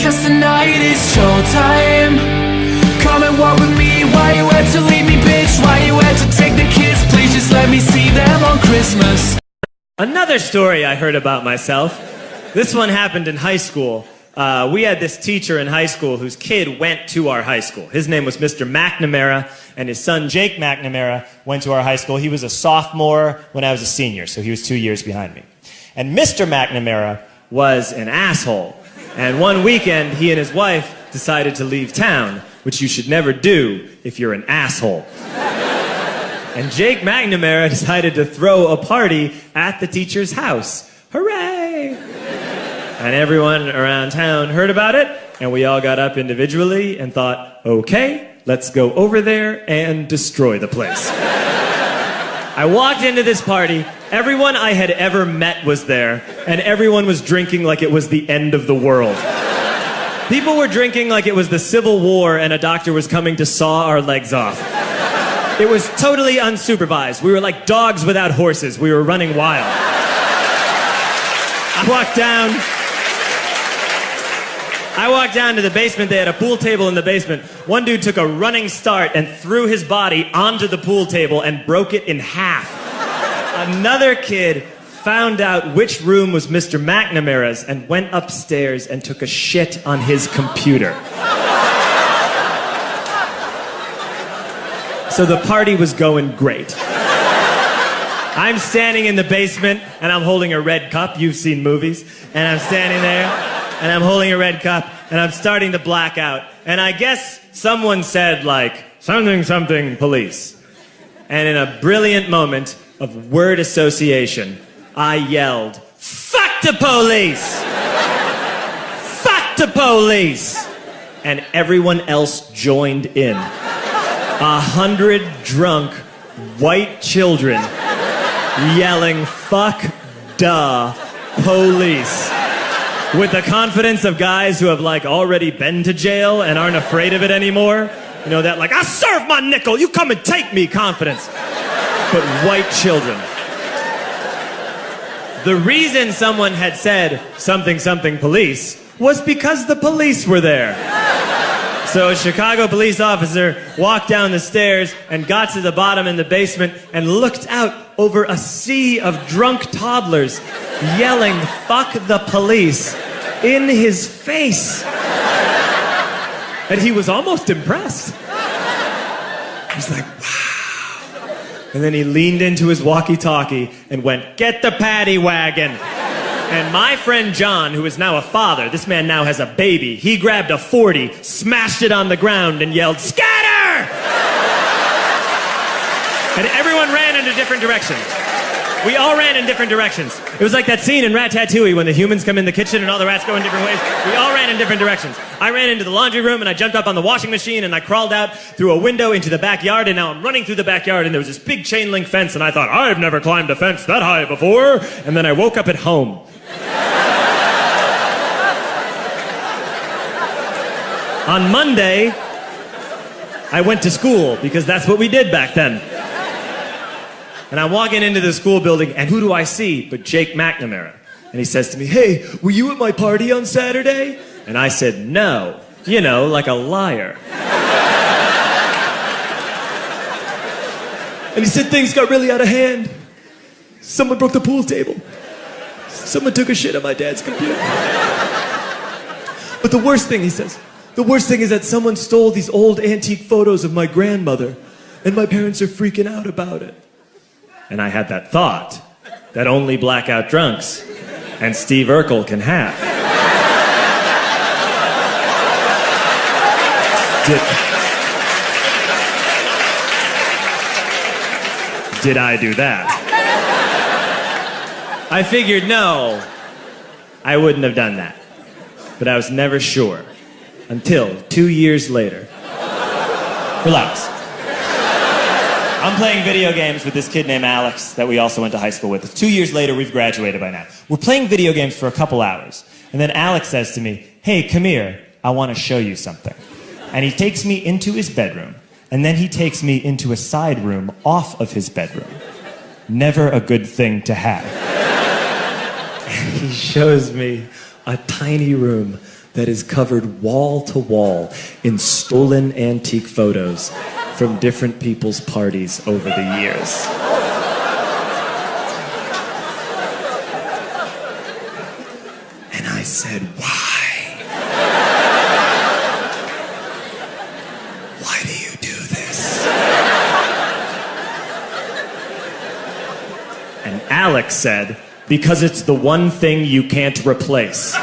'cause tonight is showtime. Come and walk with me. Why you had to leave me, bitch? Why you had to take the kids? Please just let me see them on Christmas. Another story I heard about myself. This one happened in high school. We had this teacher in high school whose kid went to our high school. His name was Mr. McNamara, and his son Jake McNamara went to our high school. He was a sophomore when I was a senior, so he was 2 years behind me. And Mr. McNamara was an asshole. And one weekend, he and his wife decided to leave town, which you should never do if you're an asshole. And Jake McNamara decided to throw a party at the teacher's house. Hooray! And everyone around town heard about it, and we all got up individually and thought, okay, let's go over there and destroy the place. I walked into this party, everyone I had ever met was there, and everyone was drinking like it was the end of the world. People were drinking like it was the Civil War and a doctor was coming to saw our legs off. It was totally unsupervised. We were like dogs without horses. We were running wild. I walked down to the basement. They had a pool table in the basement. One dude took a running start and threw his body onto the pool table and broke it in half. Another kid found out which room was Mr. McNamara's and went upstairs and took a shit on his computer. So the party was going great. I'm standing in the basement and I'm holding a red cup. You've seen movies. And I'm standing there and I'm holding a red cup and I'm starting to black out. And I guess someone said like, something, something, police. And in a brilliant moment of word association, I yelled, fuck the police! Fuck the police! And everyone else joined in. 100 drunk white children yelling, fuck the police. With the confidence of guys who have like already been to jail and aren't afraid of it anymore. You know, that like, I serve my nickel, you come and take me confidence. But white children. The reason someone had said something, something police was because the police were there. So a Chicago police officer walked down the stairs and got to the bottom in the basement and looked out over a sea of drunk toddlers yelling, fuck the police, in his face. And he was almost impressed. He's like, wow. And then he leaned into his walkie-talkie and went, get the paddy wagon. And my friend John, who is now a father, this man now has a baby, he grabbed a 40, smashed it on the ground, and yelled, scatter! And everyone ran in a different direction. We all ran in different directions. It was like that scene in Ratatouille when the humans come in the kitchen and all the rats go in different ways. We all ran in different directions. I ran into the laundry room and I jumped up on the washing machine and I crawled out through a window into the backyard, and now I'm running through the backyard and there was this big chain link fence and I thought, I've never climbed a fence that high before. And then I woke up at home. On Monday, I went to school because that's what we did back then. And I'm walking into the school building, and who do I see but Jake McNamara? And he says to me, hey, were you at my party on Saturday? And I said, no. You know, like a liar. And he said, things got really out of hand. Someone broke the pool table. Someone took a shit on my dad's computer. But the worst thing, he says, the worst thing is that someone stole these old antique photos of my grandmother, and my parents are freaking out about it. And I had that thought that only blackout drunks and Steve Urkel can have. Did I do that? I figured, no, I wouldn't have done that. But I was never sure until 2 years later. Relax. I'm playing video games with this kid named Alex that we also went to high school with. 2 years later, we've graduated by now. We're playing video games for a couple hours. And then Alex says to me, hey, come here, I want to show you something. And he takes me into his bedroom. And then he takes me into a side room off of his bedroom. Never a good thing to have. And he shows me a tiny room that is covered wall to wall in stolen antique photos from different people's parties over the years. And I said, why? Why do you do this? And Alex said, because it's the one thing you can't replace.